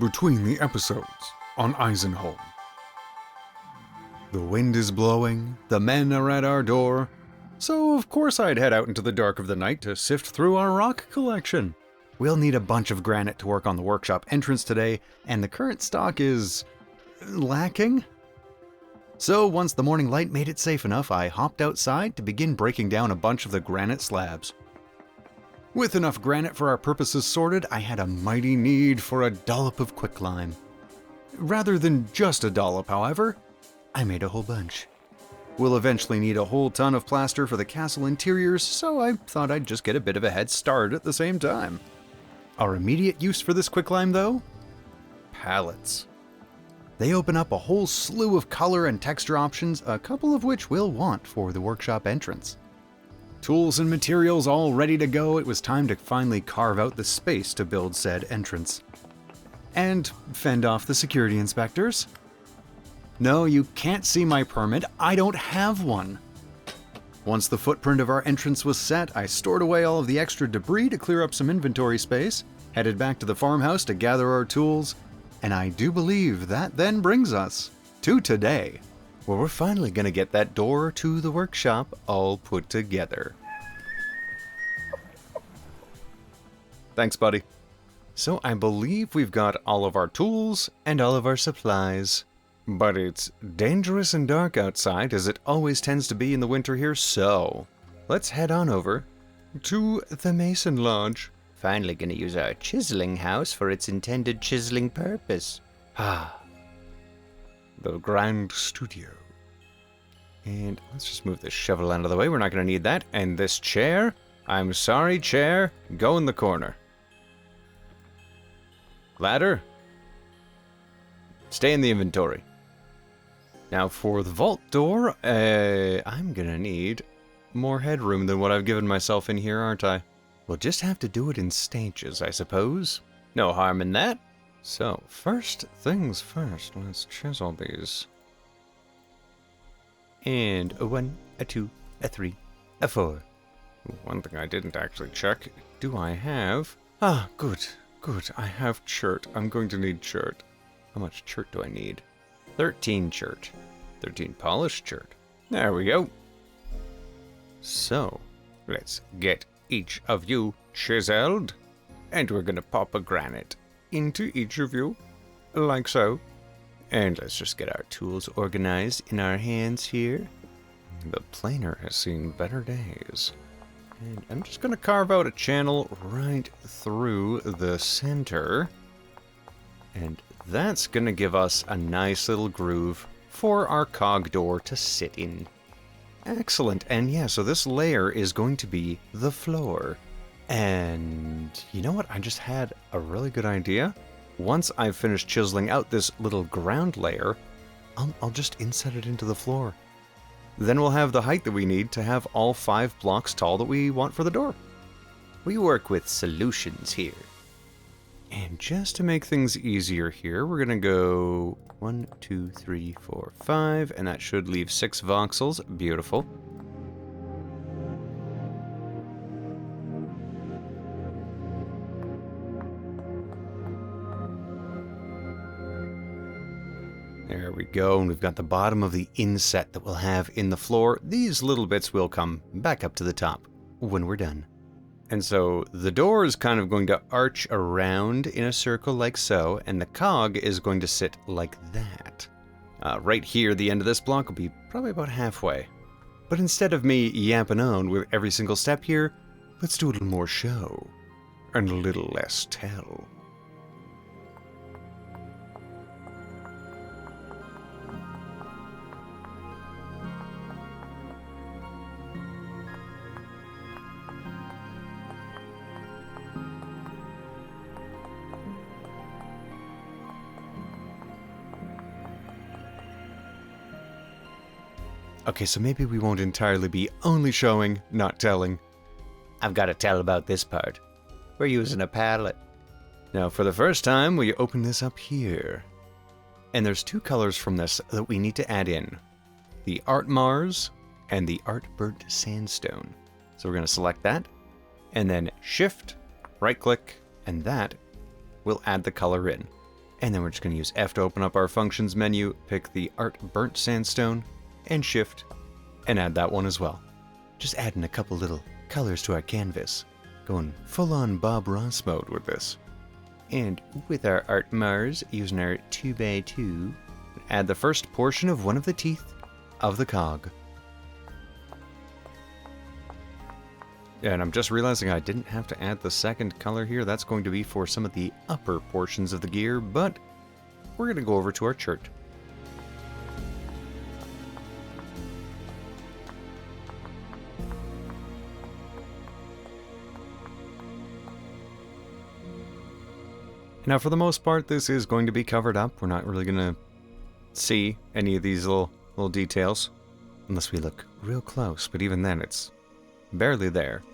Between the episodes on Eisenholm. The wind is blowing, the men are at our door, so of course I'd head out into the dark of the night to sift through our rock collection. We'll need a bunch of granite to work on the workshop entrance today, and the current stock is lacking. So once the morning light made it safe enough, I hopped outside to begin breaking down a bunch of the granite slabs. With enough granite for our purposes sorted, I had a mighty need for a dollop of quicklime. Rather than just a dollop, however, I made a whole bunch. We'll eventually need a whole ton of plaster for the castle interiors, so I thought I'd just get a bit of a head start at the same time. Our immediate use for this quicklime, though? Pallets. They open up a whole slew of color and texture options, a couple of which we'll want for the workshop entrance. Tools and materials all ready to go, it was time to finally carve out the space to build said entrance. And fend off the security inspectors. No, you can't see my permit, I don't have one. Once the footprint of our entrance was set, I stored away all of the extra debris to clear up some inventory space, headed back to the farmhouse to gather our tools, and I do believe that then brings us to today, where we're finally going to get that door to the workshop all put together. Thanks, buddy. So I believe we've got all of our tools and all of our supplies. But it's dangerous and dark outside, as it always tends to be in the winter here, so let's head on over to the Mason Lodge. Finally gonna use our chiseling house for its intended chiseling purpose. The Grand Studio. And let's just move this shovel out of the way, we're not gonna need that. And this chair, I'm sorry chair, go in the corner. Ladder, stay in the inventory. Now for the vault door, I'm gonna need more headroom than what I've given myself in here, aren't I? We'll just have to do it in stages, I suppose. No harm in that. So, first things first, let's chisel these. And a 1, a 2, a 3, a 4. One thing I didn't actually check, do I have... good, I have chert. I'm going to need chert. How much chert do I need? 13 chert. 13 polished chert. There we go. So, let's get each of you chiseled. And we're gonna pop a granite into each of you, like so. And let's just get our tools organized in our hands here. The planer has seen better days. And I'm just gonna carve out a channel right through the center. And that's gonna give us a nice little groove for our cog door to sit in. Excellent, and yeah, so this layer is going to be the floor. And you know what, I just had a really good idea. Once I've finished chiseling out this little ground layer, I'll just inset it into the floor. Then we'll have the height that we need to have all 5 blocks tall that we want for the door. We work with solutions here. And just to make things easier here, we're gonna go 1, 2, 3, 4, 5, and that should leave 6 voxels. Beautiful. There we go, and we've got the bottom of the inset that we'll have in the floor. These little bits will come back up to the top when we're done. And so the door is kind of going to arch around in a circle like so, and the cog is going to sit like that. Right here, the end of this block will be probably about halfway. But instead of me yapping on with every single step here, let's do a little more show and a little less tell. Okay, so maybe we won't entirely be only showing, not telling. I've got to tell about this part. We're using a palette. Now, for the first time, we open this up here. And there's 2 colors from this that we need to add in. The Art Mars and the Art Burnt Sandstone. So we're going to select that, and then Shift, right-click, and that will add the color in. And then we're just going to use F to open up our functions menu, pick the Art Burnt Sandstone, and Shift, and add that one as well. Just adding a couple little colors to our canvas. Going full-on Bob Ross mode with this. And with our Art Mars, using our 2x2, add the first portion of one of the teeth of the cog. And I'm just realizing I didn't have to add the second color here. That's going to be for some of the upper portions of the gear, but we're going to go over to our chart. Now, for the most part, this is going to be covered up. We're not really going to see any of these little details, unless we look real close, but even then, it's barely there.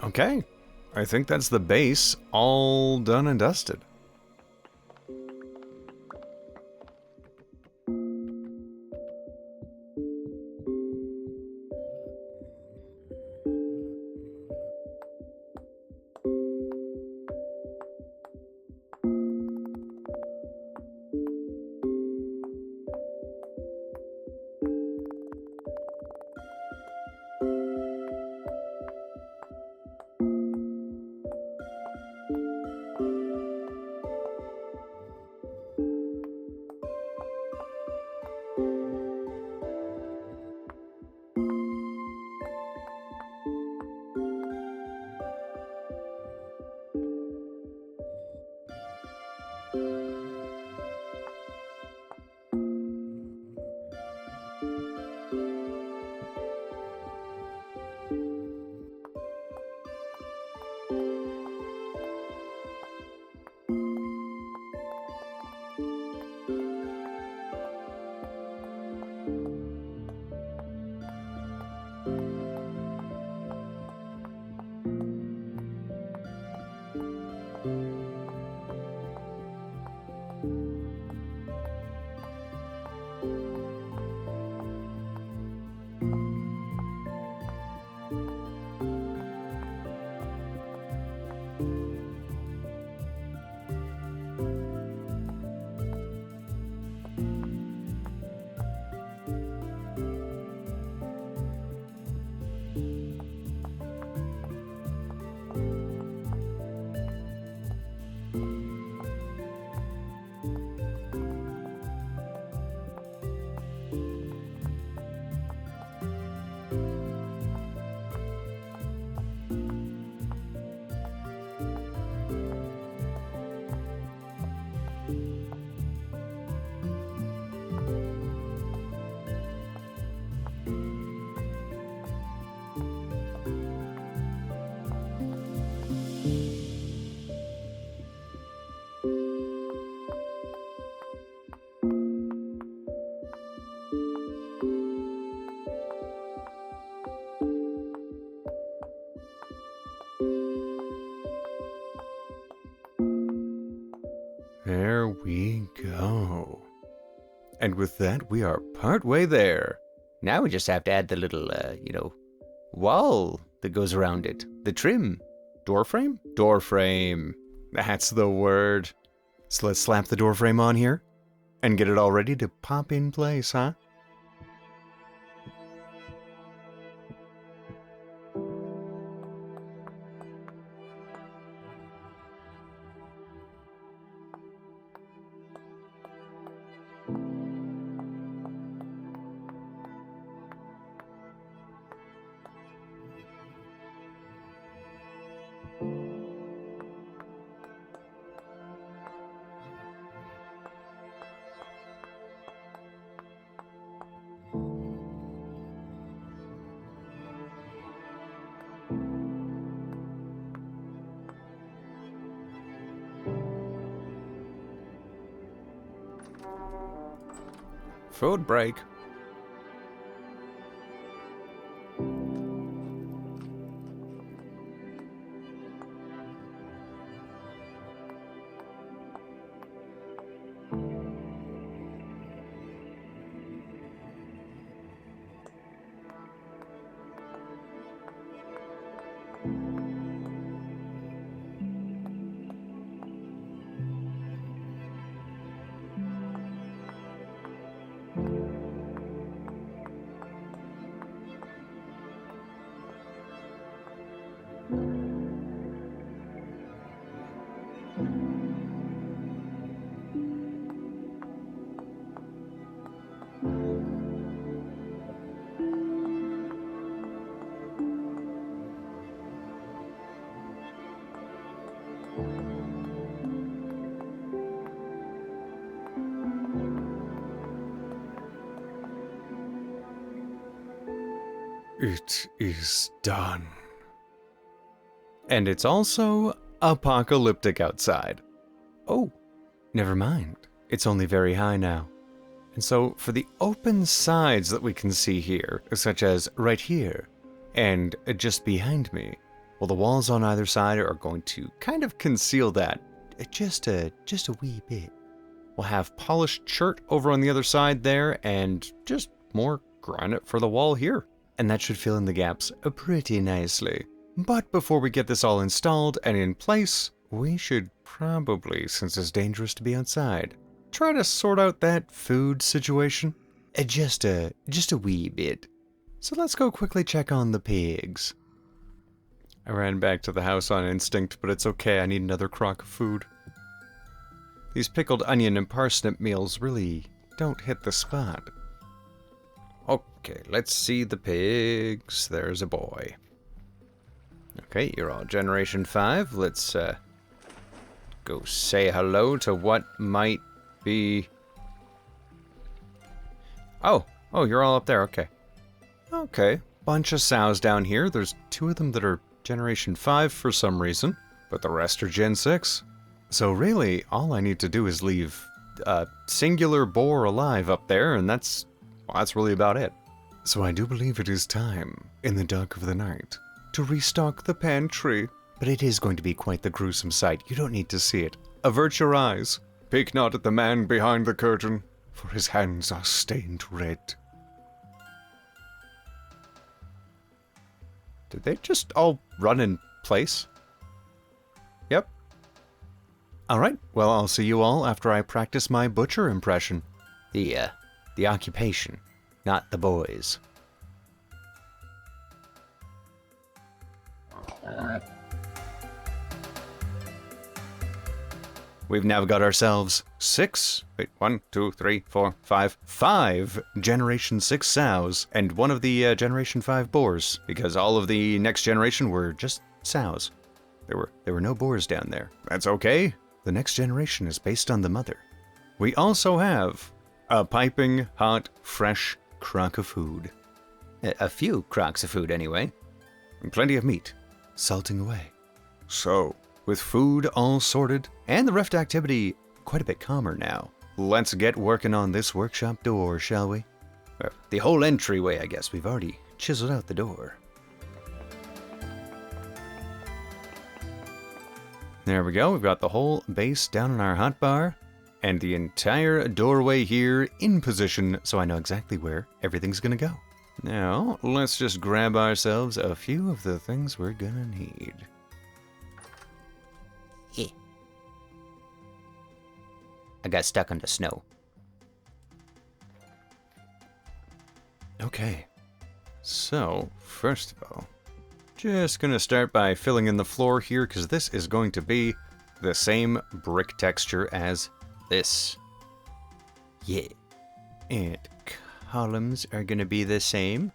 Okay, I think that's the base all done and dusted. There we go. And with that, we are partway there. Now we just have to add the little, wall that goes around it. The trim. Door frame? Door frame. That's the word. So let's slap the door frame on here and get it all ready to pop in place, huh? Food break. It is done. And it's also apocalyptic outside. Oh, never mind. It's only very high now. And so for the open sides that we can see here, such as right here and just behind me, well, the walls on either side are going to kind of conceal that just a wee bit. We'll have polished chert over on the other side there and just more granite for the wall here. And that should fill in the gaps pretty nicely. But before we get this all installed and in place, we should probably, since it's dangerous to be outside, try to sort out that food situation. Just a wee bit. So let's go quickly check on the pigs. I ran back to the house on instinct, but it's okay, I need another crock of food. These pickled onion and parsnip meals really don't hit the spot. Okay, let's see the pigs. There's a boy. Okay, you're all Generation 5. Let's go say hello to what might be... Oh, you're all up there, okay. Okay, bunch of sows down here. There's 2 of them that are Generation 5 for some reason, but the rest are Gen 6. So really, all I need to do is leave a singular boar alive up there, and that's really about it. So I do believe it is time, in the dark of the night, to restock the pantry. But it is going to be quite the gruesome sight. You don't need to see it. Avert your eyes. Peek not at the man behind the curtain, for his hands are stained red. Did they just all run in place? Yep. Alright, well, I'll see you all after I practice my butcher impression. The occupation, not the boys. We've now got ourselves 5 Generation 6 sows, and 1 of the Generation 5 boars, because all of the next generation were just sows. There were no boars down there. That's okay. The next generation is based on the mother. We also have a piping hot, fresh crock of food. A few crocks of food, anyway. And plenty of meat, salting away. So, with food all sorted, and the rift activity quite a bit calmer now, let's get working on this workshop door, shall we? The whole entryway, I guess. We've already chiseled out the door. There we go. We've got the whole base down in our hotbar, and the entire doorway here in position, so I know exactly where everything's gonna go. Now, let's just grab ourselves a few of the things we're gonna need. I got stuck on the snow. Okay, so first of all, just gonna start by filling in the floor here, because this is going to be the same brick texture as this. Yeah. And columns are gonna be the same.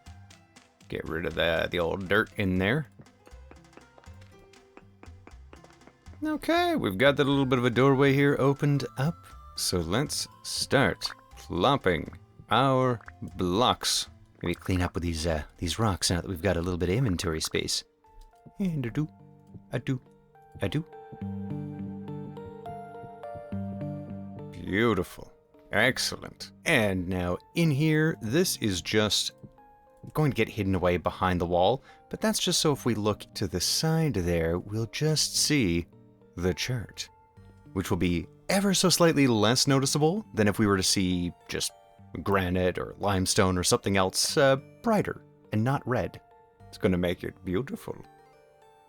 Get rid of the old dirt in there. Okay, we've got that little bit of a doorway here opened up. So let's start plopping our blocks. Maybe clean up with these rocks now that we've got a little bit of inventory space. And I do. Beautiful. Excellent. And now in here, this is just going to get hidden away behind the wall, but that's just so if we look to the side there, we'll just see the chart, which will be ever so slightly less noticeable than if we were to see just granite or limestone or something else brighter and not red. It's going to make it beautiful.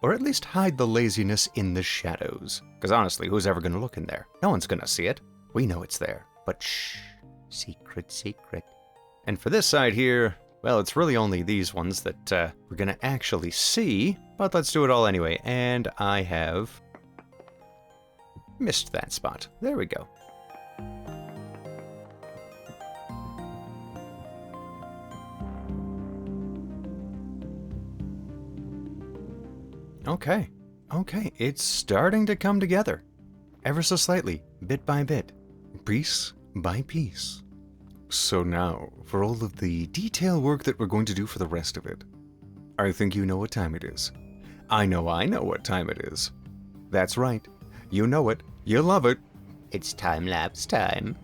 or at least hide the laziness in the shadows. Because honestly, who's ever going to look in there? No one's going to see it. We know it's there, but shh, secret, secret. And for this side here, well, it's really only these ones that we're going to actually see, but let's do it all anyway. And I have missed that spot. There we go. Okay, it's starting to come together. Ever so slightly, bit by bit, piece by piece. So now, for all of the detail work that we're going to do for the rest of it, I think you know what time it is. I know what time it is. That's right. You know it. You love it. It's time-lapse time.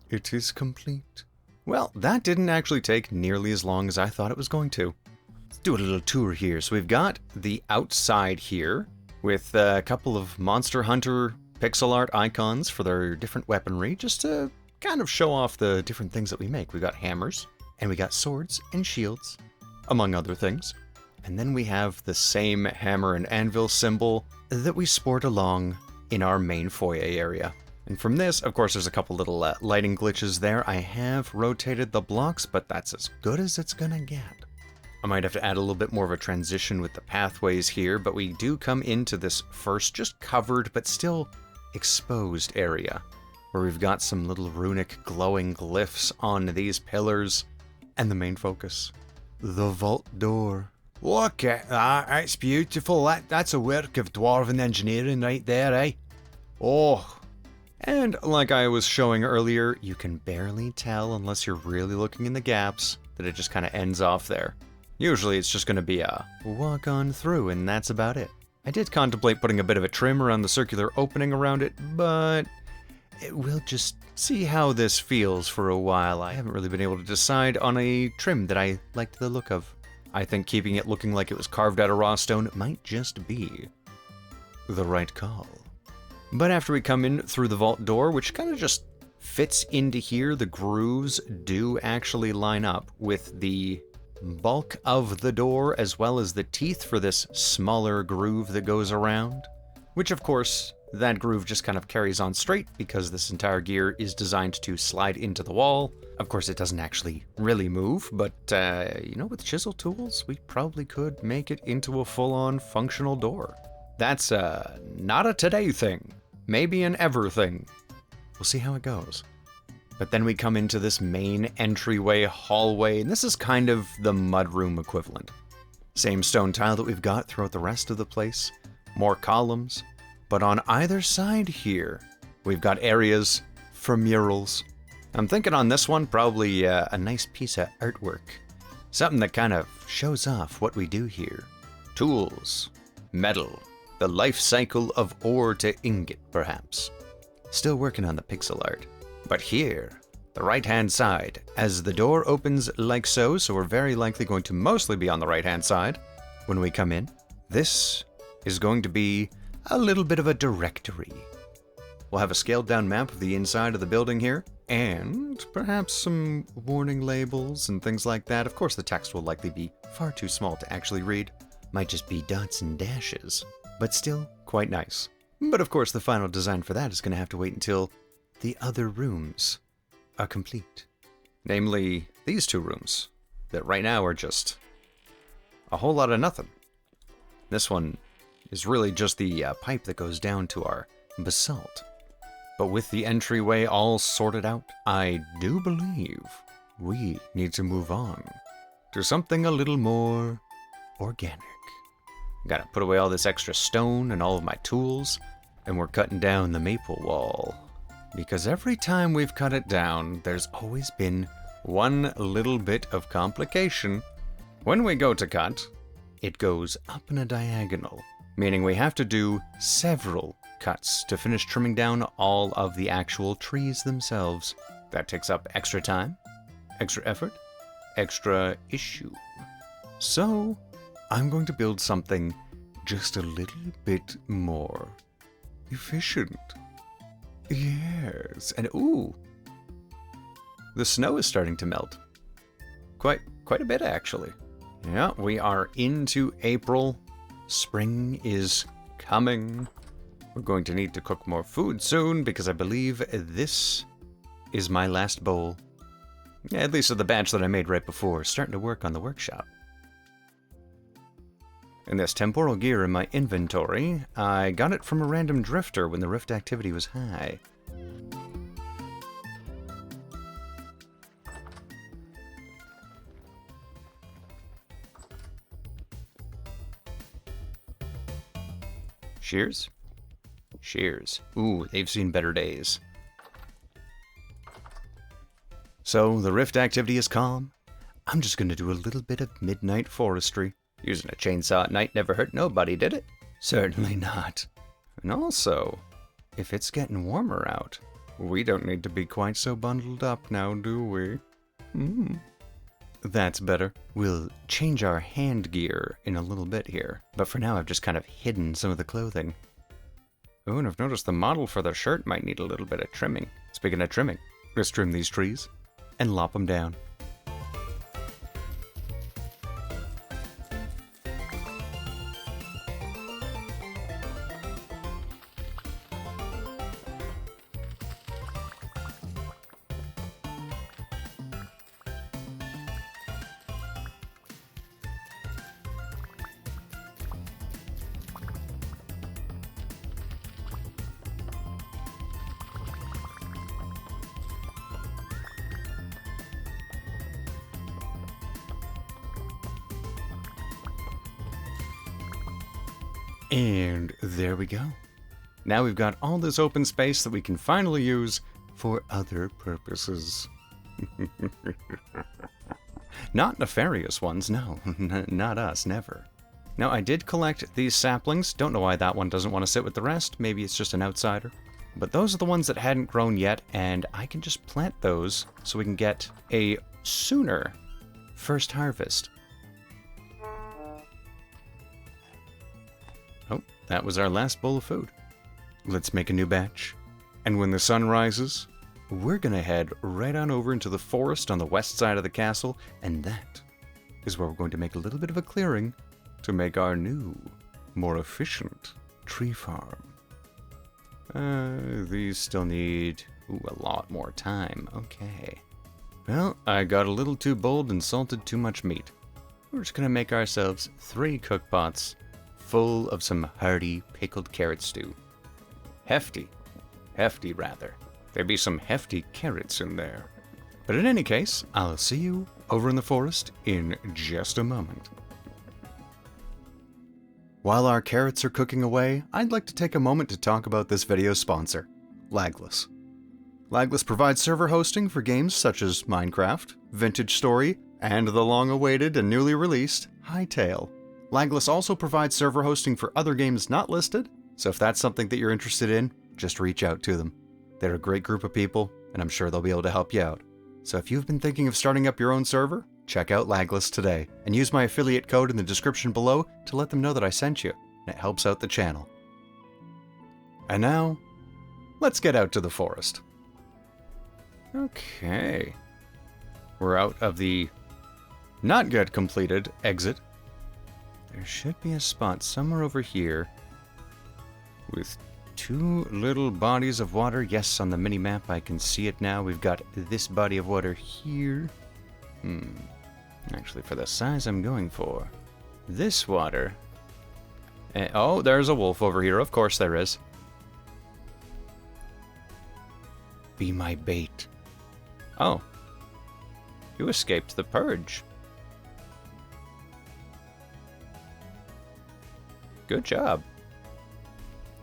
It is complete. Well, that didn't actually take nearly as long as I thought it was going to. Let's do a little tour here. So we've got the outside here with a couple of Monster Hunter pixel art icons for their different weaponry, just to kind of show off the different things that we make. We got hammers, and we got swords and shields, among other things. And then we have the same hammer and anvil symbol that we sport along in our main foyer area. And from this, of course, there's a couple little lighting glitches there. I have rotated the blocks, but that's as good as it's gonna get. I might have to add a little bit more of a transition with the pathways here, but we do come into this first just covered but still exposed area, where we've got some little runic glowing glyphs on these pillars, and the main focus, the vault door. Look at that, it's beautiful. That's a work of Dwarven engineering right there, eh? Oh. And like I was showing earlier, you can barely tell unless you're really looking in the gaps that it just kind of ends off there. Usually it's just going to be a walk on through, and that's about it. I did contemplate putting a bit of a trim around the circular opening around it, but we'll just see how this feels for a while. I haven't really been able to decide on a trim that I liked the look of. I think keeping it looking like it was carved out of raw stone might just be the right call. But after we come in through the vault door, which kind of just fits into here, the grooves do actually line up with the bulk of the door, as well as the teeth for this smaller groove that goes around, which of course that groove just kind of carries on straight because this entire gear is designed to slide into the wall. Of course it doesn't actually really move, but with chisel tools we probably could make it into a full-on functional door. That's not a today thing, maybe an ever thing. We'll see how it goes. But then we come into this main entryway hallway, and this is kind of the mudroom equivalent. Same stone tile that we've got throughout the rest of the place, more columns, but on either side here, we've got areas for murals. I'm thinking on this one, probably a nice piece of artwork. Something that kind of shows off what we do here. Tools, metal, the life cycle of ore to ingot, perhaps. Still working on the pixel art. But here, the right-hand side, as the door opens like so we're very likely going to mostly be on the right-hand side when we come in, this is going to be a little bit of a directory. We'll have a scaled-down map of the inside of the building here, and perhaps some warning labels and things like that. Of course, the text will likely be far too small to actually read. Might just be dots and dashes, but still quite nice. But of course, the final design for that is going to have to wait until the other rooms are complete. Namely, these two rooms that right now are just a whole lot of nothing. This one is really just the pipe that goes down to our basalt. But with the entryway all sorted out, I do believe we need to move on to something a little more organic. Gotta put away all this extra stone and all of my tools, and we're cutting down the maple wall. Because every time we've cut it down, there's always been one little bit of complication. When we go to cut, it goes up in a diagonal, meaning we have to do several cuts to finish trimming down all of the actual trees themselves. That takes up extra time, extra effort, extra issue. So, I'm going to build something just a little bit more efficient. Yes, and ooh, the snow is starting to melt. Quite a bit, actually. Yeah, we are into April. Spring is coming. We're going to need to cook more food soon because I believe this is my last bowl. Yeah, at least of the batch that I made right before starting to work on the workshop. And this temporal gear in my inventory, I got it from a random drifter when the rift activity was high. Shears? Shears. Ooh, they've seen better days. So, the rift activity is calm. I'm just gonna do a little bit of midnight forestry. Using a chainsaw at night never hurt nobody, did it? Certainly not. And also, if it's getting warmer out, we don't need to be quite so bundled up now, do we? That's better. We'll change our hand gear in a little bit here, but for now I've just kind of hidden some of the clothing. Oh, and I've noticed the model for the shirt might need a little bit of trimming. Speaking of trimming, let's trim these trees and lop them down. And there we go. Now we've got all this open space that we can finally use for other purposes. Not nefarious ones, no. Not us, never. Now, I did collect these saplings. Don't know why that one doesn't want to sit with the rest. Maybe it's just an outsider. But those are the ones that hadn't grown yet, and I can just plant those so we can get a sooner first harvest. that was our last bowl of food. Let's make a new batch. And when the sun rises, we're gonna head right on over into the forest on the west side of the castle, and that is where we're going to make a little bit of a clearing to make our new, more efficient tree farm. These still need a lot more time. Okay. Well, I got a little too bold and salted too much meat. We're just gonna make ourselves 3 cook pots full of some hearty pickled carrot stew. Hefty rather. There'd be some hefty carrots in there. But in any case, I'll see you over in the forest in just a moment. While our carrots are cooking away, I'd like to take a moment to talk about this video's sponsor, Lagless. Lagless provides server hosting for games such as Minecraft, Vintage Story, and the long-awaited and newly released Hytale. Lagless also provides server hosting for other games not listed, so if that's something that you're interested in, just reach out to them. They're a great group of people, and I'm sure they'll be able to help you out. So if you've been thinking of starting up your own server, check out Lagless today, and use my affiliate code in the description below to let them know that I sent you, and it helps out the channel. And now, let's get out to the forest. Okay. We're out of the not yet completed exit. There should be a spot somewhere over here with 2 little bodies of water. Yes, on the mini-map I can see it now. We've got this body of water here. Actually, for the size I'm going for, this water... oh, there's a wolf over here. Of course there is. Be my bait. Oh. You escaped the purge. Good job.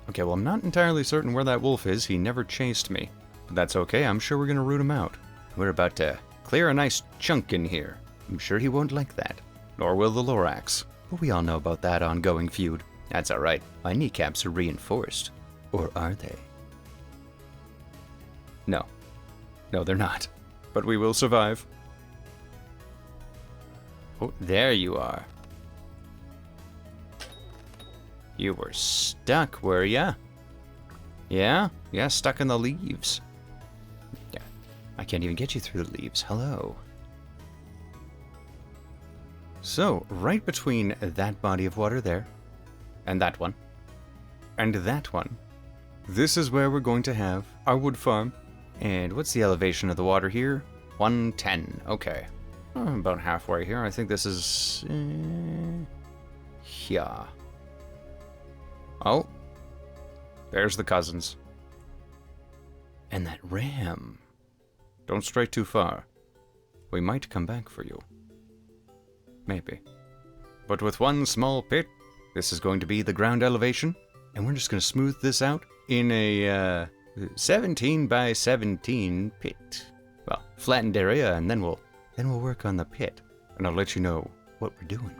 Okay, well, I'm not entirely certain where that wolf is. He never chased me. But that's okay. I'm sure we're going to root him out. We're about to clear a nice chunk in here. I'm sure he won't like that. Nor will the Lorax. But we all know about that ongoing feud. That's alright. My kneecaps are reinforced. Or are they? No. No, they're not. But we will survive. Oh, there you are. You were stuck, were ya? Yeah? Yeah, stuck in the leaves. Yeah. I can't even get you through the leaves. Hello. So, right between that body of water there, and that one, this is where we're going to have our wood farm. And what's the elevation of the water here? 110. Okay. About halfway here. I think this is... yeah. Oh. There's the cousins. And that ram. Don't stray too far. We might come back for you. Maybe. But with one small pit, this is going to be the ground elevation, and we're just going to smooth this out in a 17 by 17 pit. Well, flattened area, and then we'll work on the pit, and I'll let you know what we're doing.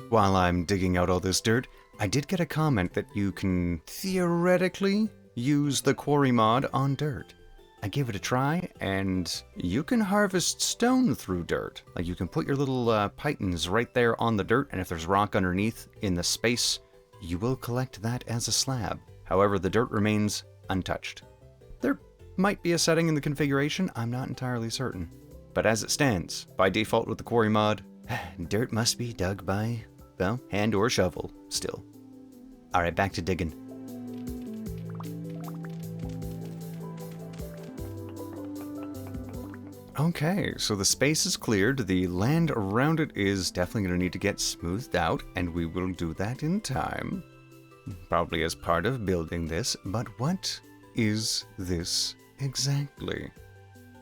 While I'm digging out all this dirt, I did get a comment that you can theoretically use the quarry mod on dirt. I gave it a try, and you can harvest stone through dirt. Like, you can put your little pythons right there on the dirt, and if there's rock underneath in the space, you will collect that as a slab. However, the dirt remains untouched. There might be a setting in the configuration, I'm not entirely certain. But as it stands, by default with the quarry mod, dirt must be dug by, well, hand or shovel, still. Alright, back to digging. Okay, so the space is cleared, the land around it is definitely going to need to get smoothed out, and we will do that in time. Probably as part of building this, but what is this exactly?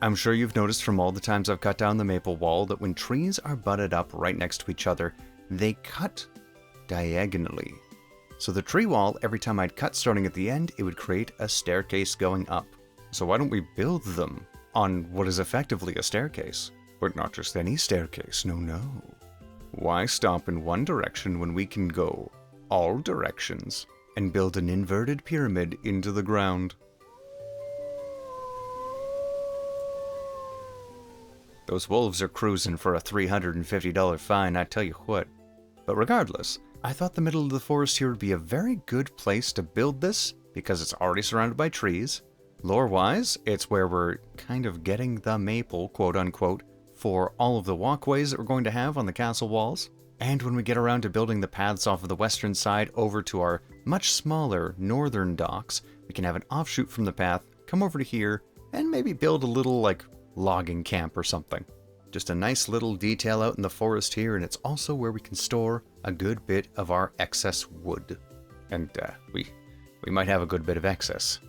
I'm sure you've noticed from all the times I've cut down the maple wall that when trees are butted up right next to each other, they cut diagonally. So the tree wall, every time I'd cut starting at the end, it would create a staircase going up. So why don't we build them on what is effectively a staircase? But not just any staircase, no. Why stop in one direction when we can go all directions and build an inverted pyramid into the ground? Those wolves are cruising for a $350 fine, I tell you what. But regardless, I thought the middle of the forest here would be a very good place to build this because it's already surrounded by trees. Lore-wise, it's where we're kind of getting the maple, quote-unquote, for all of the walkways that we're going to have on the castle walls. And when we get around to building the paths off of the western side over to our much smaller northern docks, we can have an offshoot from the path, come over to here, and maybe build a little, logging camp or something. Just a nice little detail out in the forest here, and it's also where we can store a good bit of our excess wood. And we might have a good bit of excess.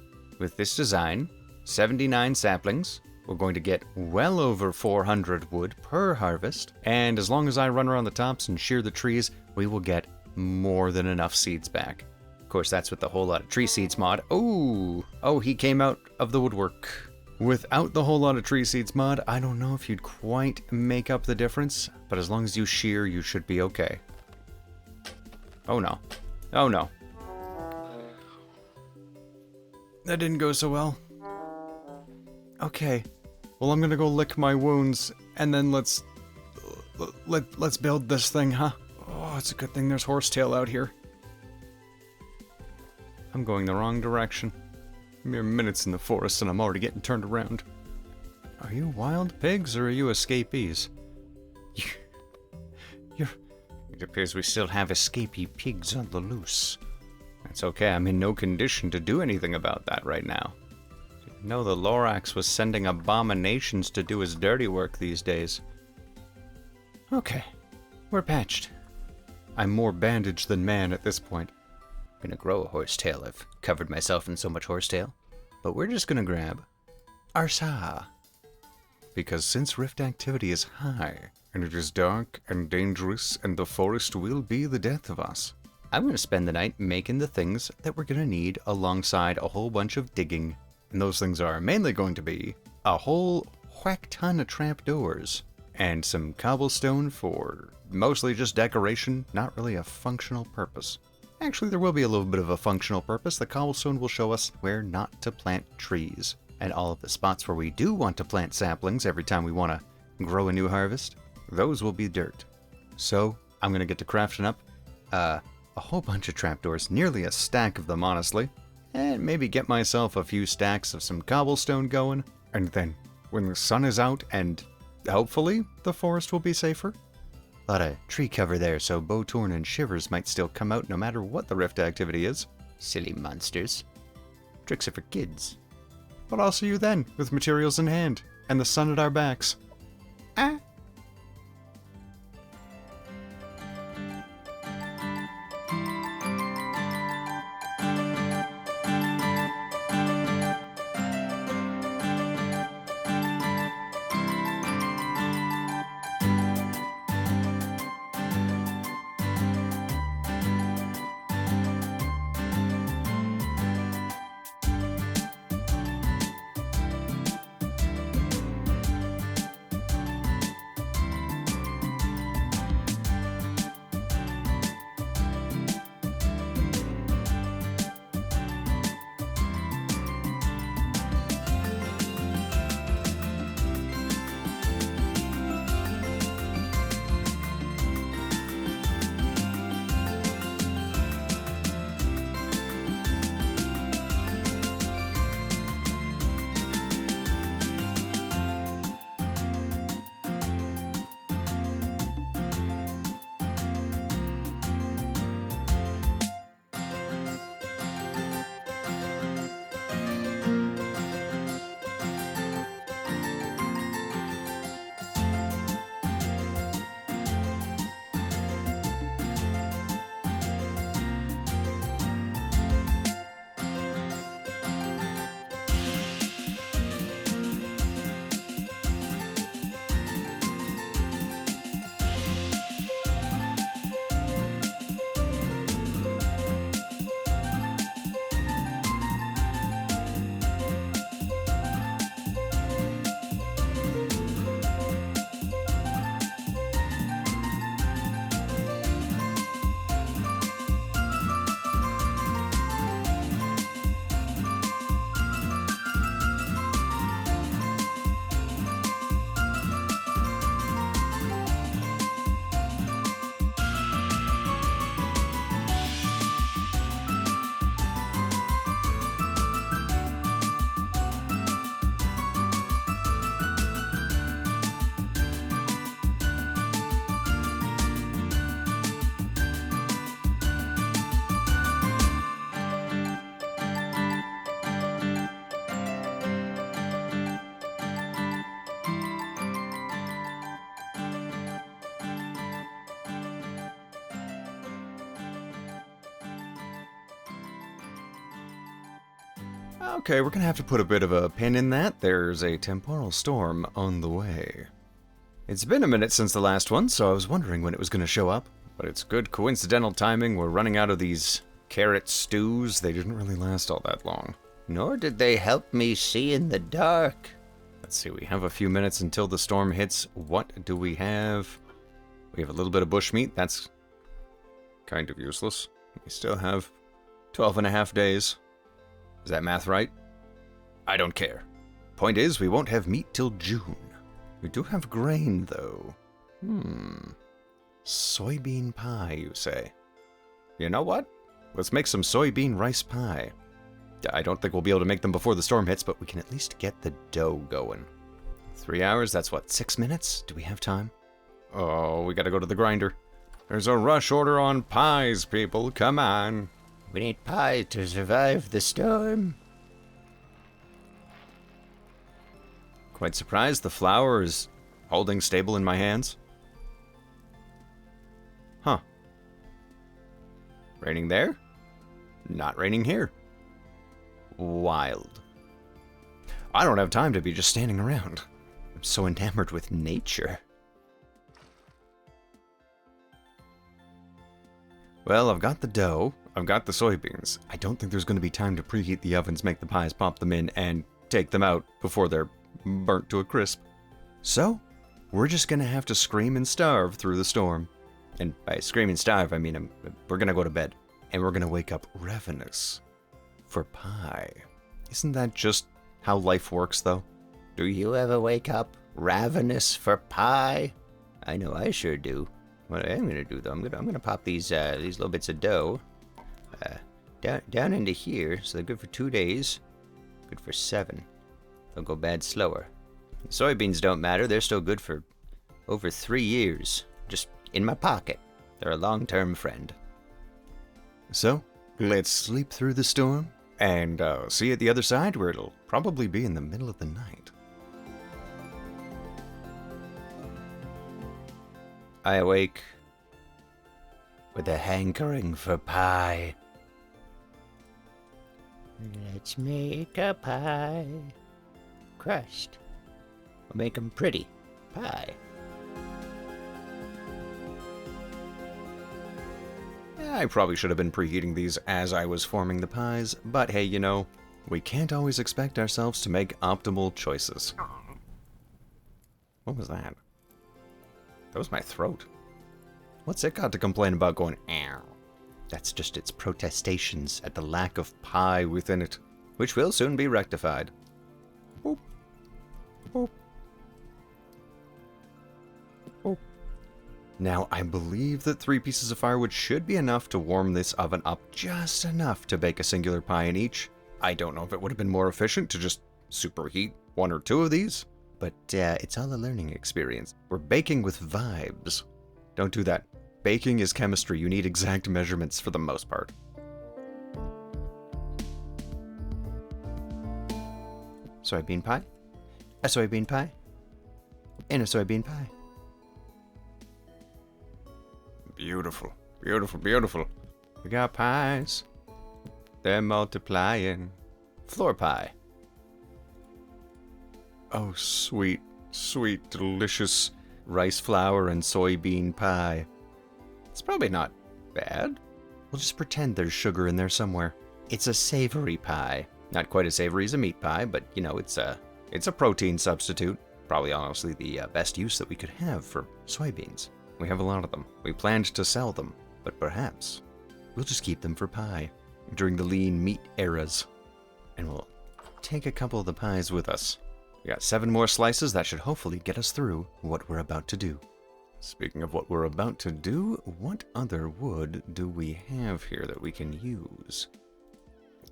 With this design, 79 saplings, we're going to get well over 400 wood per harvest, and as long as I run around the tops and shear the trees, we will get more than enough seeds back. Of course, that's with the whole lot of tree seeds mod. Oh, he came out of the woodwork. Without the whole lot of tree seeds mod, I don't know if you'd quite make up the difference, but as long as you shear, you should be okay. Oh no. Oh no. That didn't go so well. Okay. Well, I'm gonna go lick my wounds, and then let's build this thing, huh? Oh, it's a good thing there's horsetail out here. I'm going the wrong direction. Mere minutes in the forest and I'm already getting turned around. Are you wild pigs or are you escapees? It appears we still have escapee pigs on the loose. That's okay, I'm in no condition to do anything about that right now. No, the Lorax was sending abominations to do his dirty work these days. Okay, we're patched. I'm more bandaged than man at this point. I'm gonna grow a horsetail. I've covered myself in so much horsetail. But we're just gonna grab our saw. Because since rift activity is high, and it is dark and dangerous, and the forest will be the death of us, I'm gonna spend the night making the things that we're gonna need alongside a whole bunch of digging. And those things are mainly going to be a whole whack ton of trapdoors, and some cobblestone for mostly just decoration, not really a functional purpose. Actually, there will be a little bit of a functional purpose. The cobblestone will show us where not to plant trees. And all of the spots where we do want to plant saplings every time we want to grow a new harvest, those will be dirt. So, I'm going to get to crafting up a whole bunch of trapdoors, nearly a stack of them honestly, and maybe get myself a few stacks of some cobblestone going, and then, when the sun is out and hopefully the forest will be safer, a lot of tree cover there, so Bowtorn and Shivers might still come out no matter what the rift activity is. Silly monsters. Tricks are for kids. But I'll see you then, with materials in hand, and the sun at our backs. Ah! Okay, we're gonna have to put a bit of a pin in that. There's a temporal storm on the way. It's been a minute since the last one, so I was wondering when it was gonna show up. But it's good coincidental timing. We're running out of these carrot stews. They didn't really last all that long. Nor did they help me see in the dark. Let's see, we have a few minutes until the storm hits. What do we have? We have a little bit of bushmeat. That's kind of useless. We still have 12 and a half days. Is that math right? I don't care. Point is, we won't have meat till June. We do have grain, though. Soybean pie, you say? You know what? Let's make some soybean rice pie. I don't think we'll be able to make them before the storm hits, but we can at least get the dough going. 3 hours, that's what, 6 minutes? Do we have time? Oh, we gotta go to the grinder. There's a rush order on pies, people. Come on. We need pie to survive the storm. Quite surprised the flour is holding stable in my hands. Huh. Raining there? Not raining here. Wild. I don't have time to be just standing around. I'm so enamored with nature. Well, I've got the dough. I've got the soybeans. I don't think there's going to be time to preheat the ovens, make the pies, pop them in, and take them out before they're burnt to a crisp. So, we're just going to have to scream and starve through the storm. And by scream and starve, I mean we're going to go to bed. And we're going to wake up ravenous for pie. Isn't that just how life works, though? Do you ever wake up ravenous for pie? I know I sure do. What I am gonna do though, I'm gonna pop these little bits of dough down into here, so they're good for 2 days. Good for 7. They'll go bad slower. The soybeans don't matter; they're still good for over 3 years. Just in my pocket. They're a long-term friend. So, let's sleep through the storm, and see you at the other side, where it'll probably be in the middle of the night. I awake with a hankering for pie. Let's make a pie. Crust. We'll make 'em pretty. Pie. I probably should have been preheating these as I was forming the pies, but hey, you know, we can't always expect ourselves to make optimal choices. What was that? That was my throat. What's it got to complain about going, ow? That's just its protestations at the lack of pie within it, which will soon be rectified. Boop. Boop. Boop. Now, I believe that 3 pieces of firewood should be enough to warm this oven up just enough to bake a singular pie in each. I don't know if it would have been more efficient to just superheat 1 or 2 of these, but it's all a learning experience. We're baking with vibes. Don't do that. Baking is chemistry. You need exact measurements for the most part. Soybean pie, a soybean pie, and a soybean pie. Beautiful, beautiful, beautiful. We got pies. They're multiplying. Floor pie. Oh, sweet, sweet, delicious rice flour and soybean pie. It's probably not bad. We'll just pretend there's sugar in there somewhere. It's a savory pie. Not quite as savory as a meat pie, but you know, it's a protein substitute. Probably honestly the best use that we could have for soybeans. We have a lot of them. We planned to sell them, but perhaps we'll just keep them for pie during the lean meat eras. And we'll take a couple of the pies with us. We got 7 more slices. That should hopefully get us through what we're about to do. Speaking of what we're about to do, what other wood do we have here that we can use?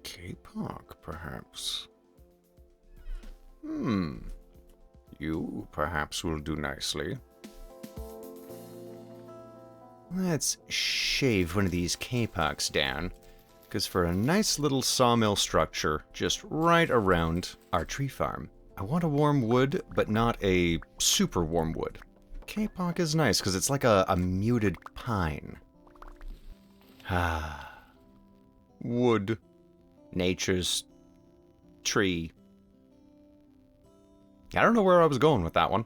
Kapok, perhaps. You perhaps will do nicely. Let's shave one of these kapoks down, because for a nice little sawmill structure just right around our tree farm, I want a warm wood, but not a super warm wood. Kapok is nice because it's like a muted pine. Wood. Nature's tree. I don't know where I was going with that one.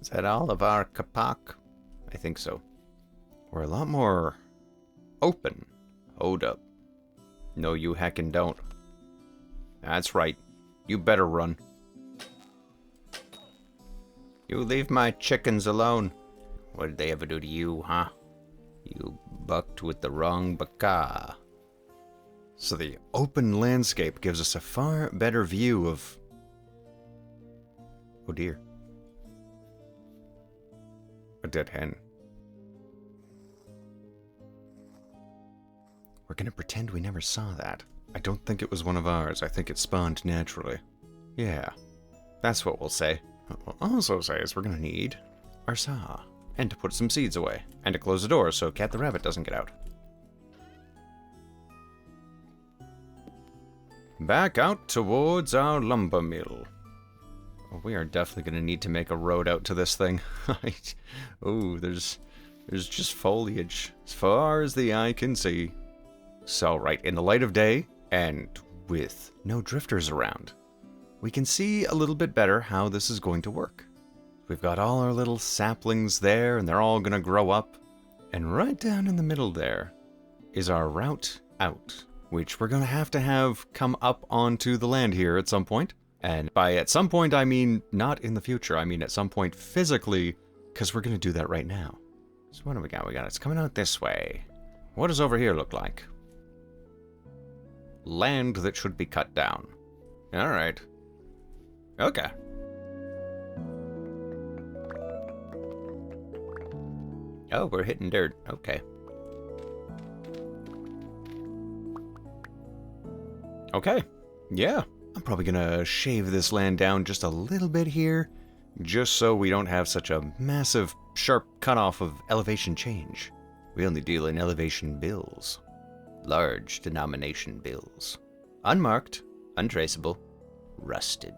Is that all of our kapak? I think so. We're a lot more open. Hold up. No, you heckin' don't. That's right. You better run. You leave my chickens alone. What did they ever do to you, huh? You bucked with the wrong baka. So the open landscape gives us a far better view of... Oh dear. A dead hen. We're gonna pretend we never saw that. I don't think it was one of ours. I think it spawned naturally. Yeah, that's what we'll say. What we'll also say is we're gonna need our saw. And to put some seeds away. And to close the door so Cat the Rabbit doesn't get out. Back out towards our lumber mill. Oh, we are definitely going to need to make a road out to this thing. Oh, there's just foliage as far as the eye can see. So, right, in the light of day, and with no drifters around, we can see a little bit better how this is going to work. We've got all our little saplings there, and they're all going to grow up. And right down in the middle there is our route out, which we're going to have come up onto the land here at some point. And by at some point, I mean not in the future. I mean at some point physically, because we're going to do that right now. So what do we got? It's coming out this way. What does over here look like? Land that should be cut down. All right. Okay. Oh, we're hitting dirt. Okay. Okay. Yeah. I'm probably gonna shave this land down just a little bit here, just so we don't have such a massive, sharp cutoff of elevation change. We only deal in elevation bills. Large denomination bills. Unmarked, untraceable, rusted.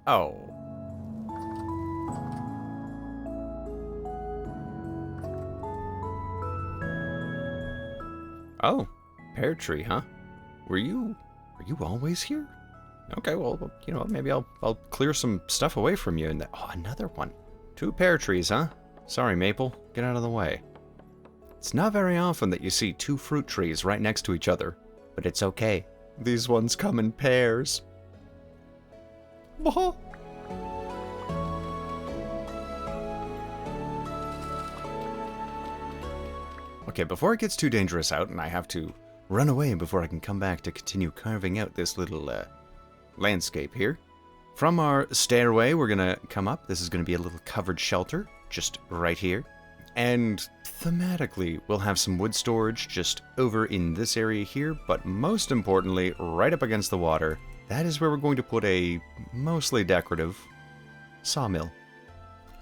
Oh. Oh, pear tree, huh? Were you always here? Okay, well, you know, maybe I'll clear some stuff away from you. And oh, another one. 2 pear trees, huh? Sorry, Maple. Get out of the way. It's not very often that you see 2 fruit trees right next to each other, but it's okay. These ones come in pairs. Okay, before it gets too dangerous out and I have to run away before I can come back to continue carving out this little landscape here. From our stairway, we're gonna come up. This is gonna be a little covered shelter, just right here. And thematically, we'll have some wood storage just over in this area here, but most importantly, right up against the water, that is where we're going to put a mostly decorative sawmill.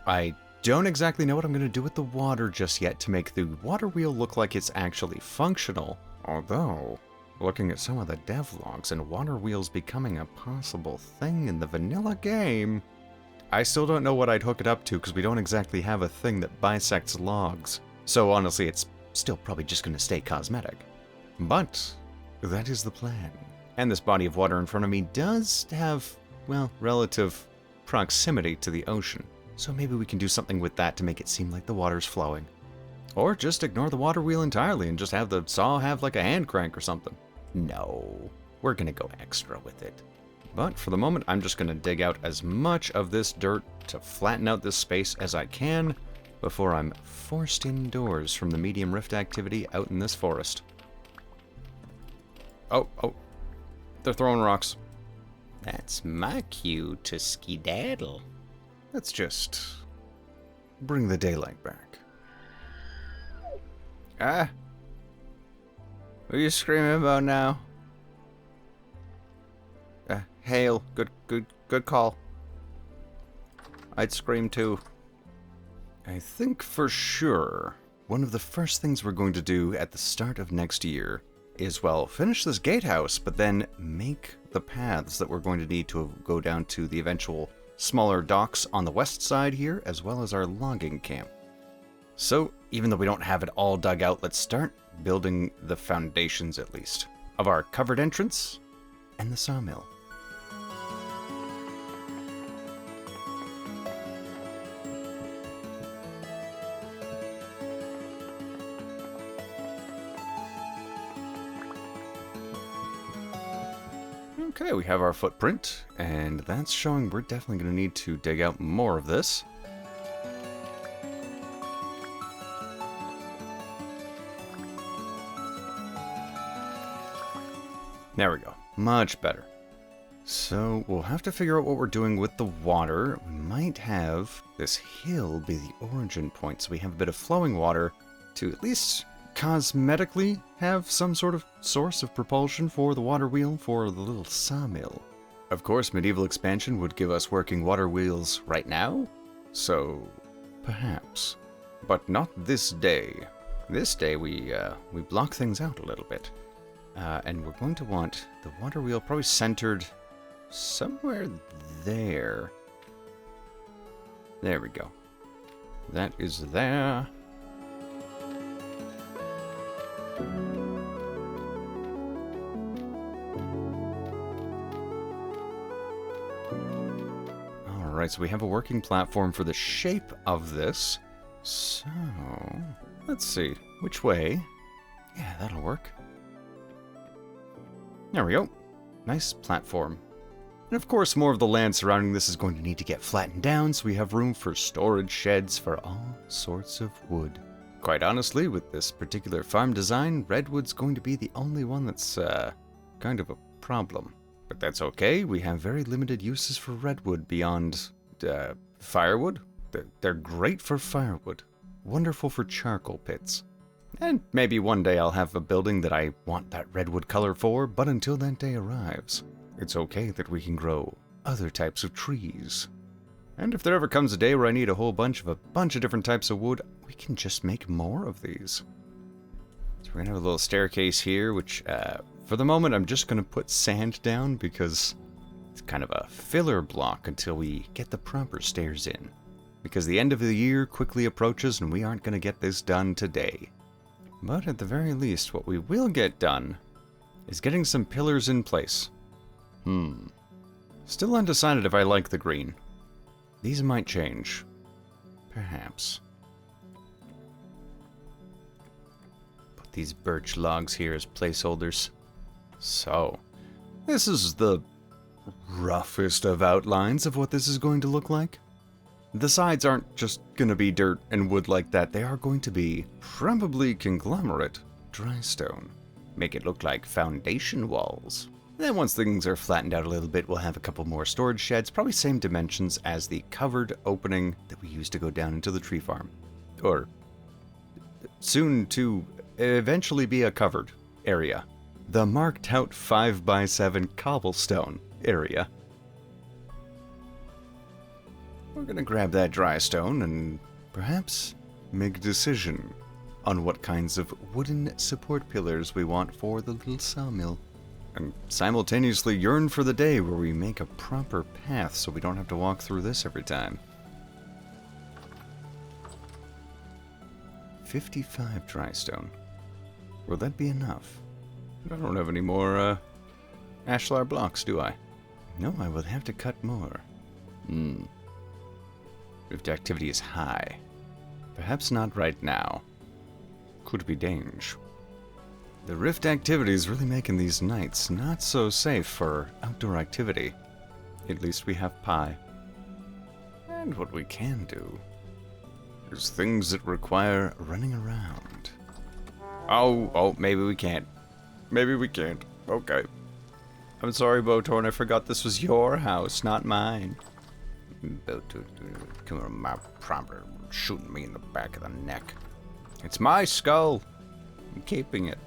I don't exactly know what I'm going to do with the water just yet to make the water wheel look like it's actually functional. Although, looking at some of the devlogs and water wheels becoming a possible thing in the vanilla game, I still don't know what I'd hook it up to because we don't exactly have a thing that bisects logs. So honestly, it's still probably just going to stay cosmetic. But that is the plan. And this body of water in front of me does have, well, relative proximity to the ocean. So maybe we can do something with that to make it seem like the water's flowing. Or just ignore the water wheel entirely and just have the saw have like a hand crank or something. No, we're gonna go extra with it. But for the moment, I'm just gonna dig out as much of this dirt to flatten out this space as I can before I'm forced indoors from the medium rift activity out in this forest. Oh, they're throwing rocks. That's my cue to skedaddle. Let's just bring the daylight back. Ah? What are you screaming about now? Hail. Good call. I'd scream too. I think for sure one of the first things we're going to do at the start of next year is, well, finish this gatehouse, but then make the paths that we're going to need to go down to the eventual smaller docks on the west side here, as well as our logging camp. So, even though we don't have it all dug out, let's start building the foundations, at least, of our covered entrance and the sawmill. Okay, we have our footprint, and that's showing we're definitely going to need to dig out more of this. There we go. Much better. So we'll have to figure out what we're doing with the water. We might have this hill be the origin point, so we have a bit of flowing water to at least cosmetically have some sort of source of propulsion for the water wheel for the little sawmill. Of course, medieval expansion would give us working water wheels right now, so perhaps. But not this day. This day we block things out a little bit. And we're going to want the water wheel probably centered somewhere there. There we go. That is there. Alright, so we have a working platform for the shape of this. So, let's see. Which way? Yeah, that'll work. There we go. Nice platform. And of course, more of the land surrounding this is going to need to get flattened down, so we have room for storage sheds for all sorts of wood. Quite honestly, with this particular farm design, redwood's going to be the only one that's kind of a problem. But that's okay, we have very limited uses for redwood beyond firewood. They're great for firewood. Wonderful for charcoal pits. And maybe one day I'll have a building that I want that redwood color for, but until that day arrives, it's okay that we can grow other types of trees. And if there ever comes a day where I need a whole bunch of different types of wood, we can just make more of these. So we're gonna have a little staircase here, which for the moment I'm just gonna put sand down because it's kind of a filler block until we get the proper stairs in. Because the end of the year quickly approaches and we aren't gonna get this done today. But at the very least, what we will get done is getting some pillars in place. Still undecided if I like the green. These might change. Perhaps. Put these birch logs here as placeholders. So, this is the roughest of outlines of what this is going to look like. The sides aren't just gonna be dirt and wood like that, they are going to be probably conglomerate dry stone. Make it look like foundation walls. Then once things are flattened out a little bit, we'll have a couple more storage sheds, probably same dimensions as the covered opening that we used to go down into the tree farm. Or soon to eventually be a covered area. The marked out 5x7 cobblestone area. We're gonna grab that dry stone and perhaps make a decision on what kinds of wooden support pillars we want for the little sawmill. And simultaneously yearn for the day where we make a proper path so we don't have to walk through this every time. 55 dry stone. Will that be enough? I don't have any more ashlar blocks, do I? No, I will have to cut more. Rift activity is high. Perhaps not right now. Could be dangerous. The rift activity is really making these nights not so safe for outdoor activity. At least we have pie. And what we can do is things that require running around. Oh, maybe we can't. Maybe we can't. Okay. I'm sorry, Botorn, I forgot this was your house, not mine. Come on, my proper, shooting me in the back of the neck. It's my skull. I'm keeping it.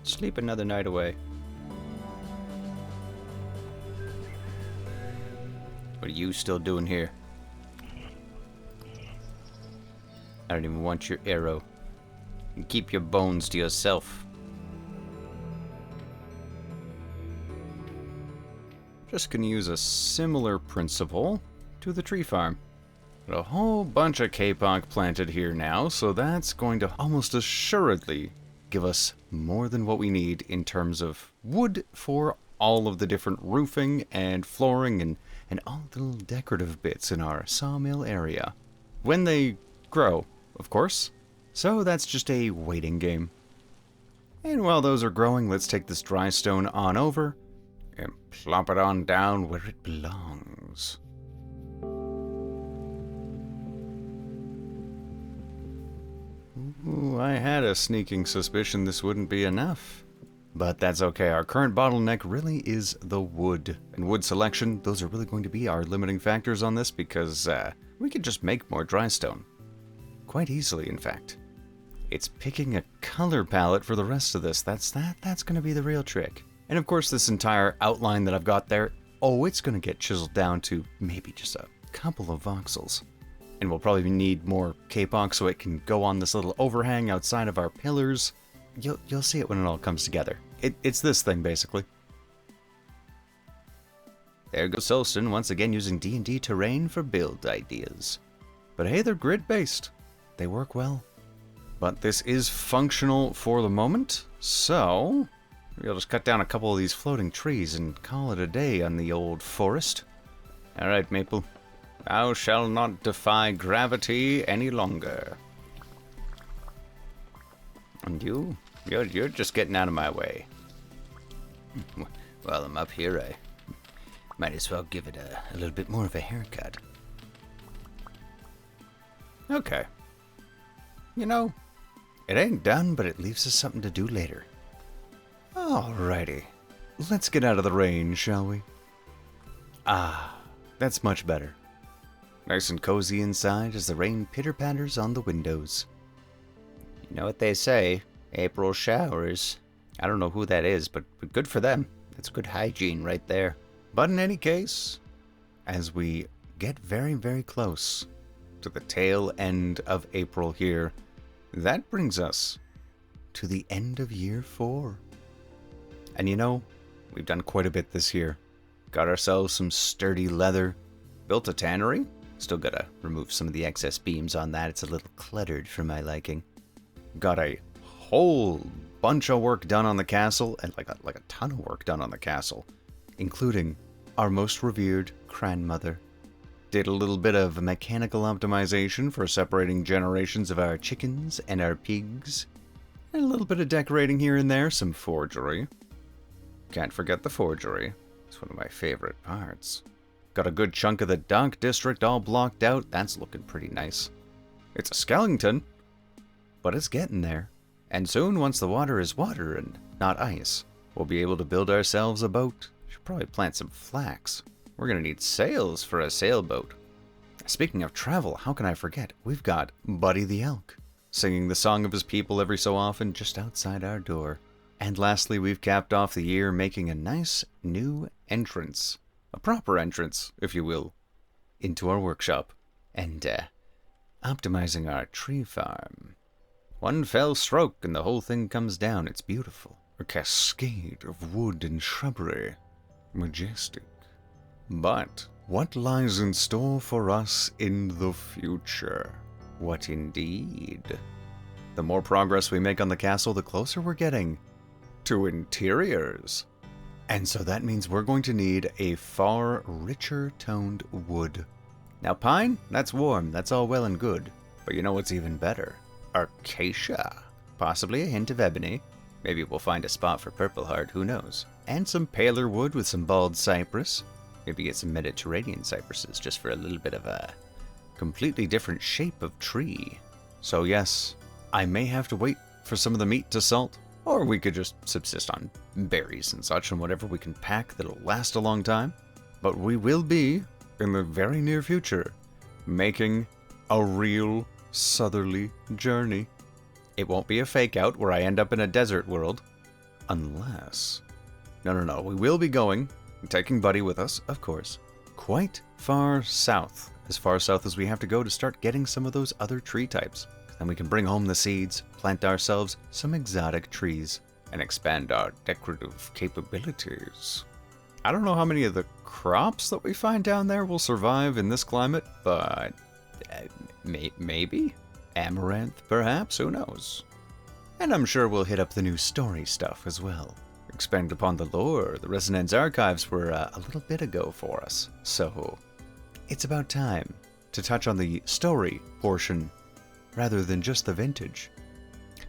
Sleep another night away. What are you still doing here? I don't even want your arrow. You keep your bones to yourself. just going to use a similar principle to the tree farm. Got a whole bunch of kapok planted here now, so that's going to almost assuredly give us more than what we need in terms of wood for all of the different roofing and flooring and all the little decorative bits in our sawmill area. When they grow, of course. So that's just a waiting game. And while those are growing, let's take this dry stone on over and plop it on down where it belongs. Ooh, I had a sneaking suspicion this wouldn't be enough. But that's okay, our current bottleneck really is the wood. And wood selection, those are really going to be our limiting factors on this because we could just make more dry stone. Quite easily, in fact. It's picking a color palette for the rest of this. That's going to be the real trick. And of course, this entire outline that I've got there, it's going to get chiseled down to maybe just a couple of voxels. And we'll probably need more kapok so it can go on this little overhang outside of our pillars. You'll see it when it all comes together. It's this thing, basically. There goes Solstin once again using D&D terrain for build ideas. But hey, they're grid-based. They work well. But this is functional for the moment, so we'll just cut down a couple of these floating trees and call it a day on the old forest. Alright, Maple. Thou shalt not defy gravity any longer. And you're just getting out of my way. While I'm up here, I might as well give it a little bit more of a haircut. Okay. You know, it ain't done, but it leaves us something to do later. Alrighty. Let's get out of the rain, shall we? Ah, that's much better. Nice and cozy inside as the rain pitter-patters on the windows. You know what they say, April showers. I don't know who that is, but good for them. That's good hygiene right there. But in any case, as we get very, very close to the tail end of April here, that brings us to the end of year 4. And you know, we've done quite a bit this year. Got ourselves some sturdy leather, built a tannery. Still gotta remove some of the excess beams on that. It's a little cluttered for my liking. Got a whole bunch of work done on the castle, and like a ton of work done on the castle, including our most revered grandmother. Did a little bit of mechanical optimization for separating generations of our chickens and our pigs. And a little bit of decorating here and there, some forgery. Can't forget the forgery. It's one of my favorite parts. Got a good chunk of the dock district all blocked out. That's looking pretty nice. It's a skeleton, but it's getting there. And soon, once the water is water and not ice, we'll be able to build ourselves a boat. Should probably plant some flax. We're gonna need sails for a sailboat. Speaking of travel, how can I forget? We've got Buddy the Elk, singing the song of his people every so often just outside our door. And lastly, we've capped off the year making a nice new entrance. A proper entrance, if you will, into our workshop. And, optimizing our tree farm. One fell stroke and the whole thing comes down. It's beautiful. A cascade of wood and shrubbery. Majestic. But what lies in store for us in the future? What indeed? The more progress we make on the castle, the closer we're getting to interiors. And so that means we're going to need a far richer toned wood. Now pine, that's warm, that's all well and good. But you know what's even better? Acacia. Possibly a hint of ebony. Maybe we'll find a spot for purple heart, who knows? And some paler wood with some bald cypress. Maybe get some Mediterranean cypresses just for a little bit of a completely different shape of tree. So yes, I may have to wait for some of the meat to salt. Or we could just subsist on berries and such and whatever we can pack that'll last a long time. But we will be, in the very near future, making a real southerly journey. It won't be a fake out where I end up in a desert world. Unless... No. We will be going, taking Buddy with us, of course, quite far south. As far south as we have to go to start getting some of those other tree types. Then we can bring home the seeds, plant ourselves some exotic trees, and expand our decorative capabilities. I don't know how many of the crops that we find down there will survive in this climate, but maybe? Amaranth, perhaps? Who knows? And I'm sure we'll hit up the new story stuff as well. Expand upon the lore the Resonance archives were a little bit ago for us. So, it's about time to touch on the story portion rather than just the vintage.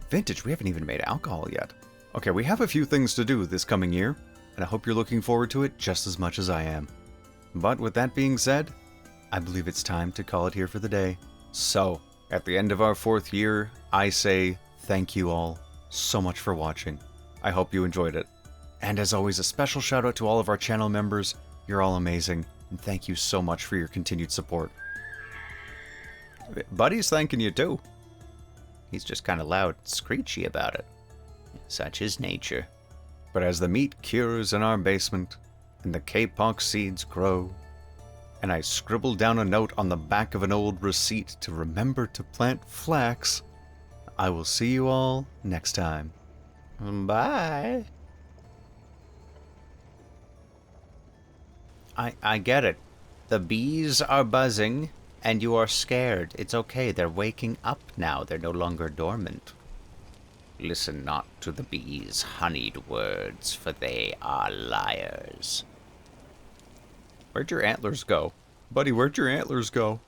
Vintage? We haven't even made alcohol yet. Okay, we have a few things to do this coming year, and I hope you're looking forward to it just as much as I am. But with that being said, I believe it's time to call it here for the day. So, at the end of our 4th year, I say thank you all so much for watching. I hope you enjoyed it. And as always, a special shout out to all of our channel members. You're all amazing, and thank you so much for your continued support. Buddy's thanking you too. He's just kind of loud and screechy about it. Such is nature. But as the meat cures in our basement, and the K-pox seeds grow, and I scribble down a note on the back of an old receipt to remember to plant flax, I will see you all next time. Bye. I get it. The bees are buzzing, and you are scared. It's okay, they're waking up now. They're no longer dormant. Listen not to the bees' honeyed words, for they are liars. Where'd your antlers go? Buddy, where'd your antlers go?